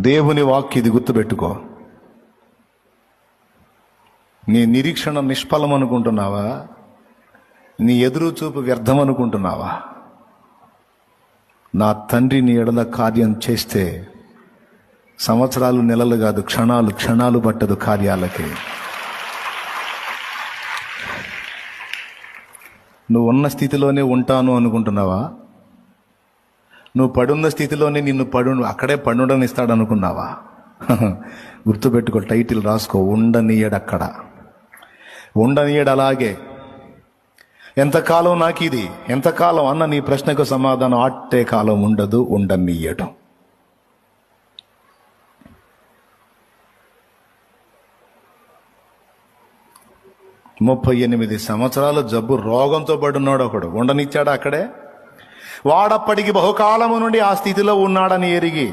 దేవుని వాక్యం ఇది గుర్తుపెట్టుకో. నీ నిరీక్షణ నిష్ఫలం అనుకుంటున్నావా? నీ ఎదురు చూపు వ్యర్థం అనుకుంటున్నావా? నా తండ్రి నీ ఎడల కార్యం చేస్తే సంవత్సరాలు, నెలలు కాదు, క్షణాలు పట్టదు కార్యాలకి. నువ్వు ఉన్న స్థితిలోనే ఉంటాను అనుకుంటున్నావా? నువ్వు పడున్న స్థితిలోనే నిన్ను అక్కడే పడుండనిస్తాడు అనుకున్నావా? గుర్తుపెట్టుకో, టైటిల్ రాసుకో, ఉండనీయడక్కడ, ఉండనీయడు అలాగే. ఎంతకాలం నాకు ఇది, ఎంతకాలం అన్న నీ ప్రశ్నకు సమాధానం ఆట్టే కాలం ఉండదు, ఉండనీయడం. ముప్పై 38 సంవత్సరాల జబ్బు రోగంతో పడున్నాడు ఒకడు, ఉండనిచ్చాడు అక్కడే. వాడప్పటికి బహుకాలము నుండి ఆ స్థితిలో ఉన్నాడని ఎరిగి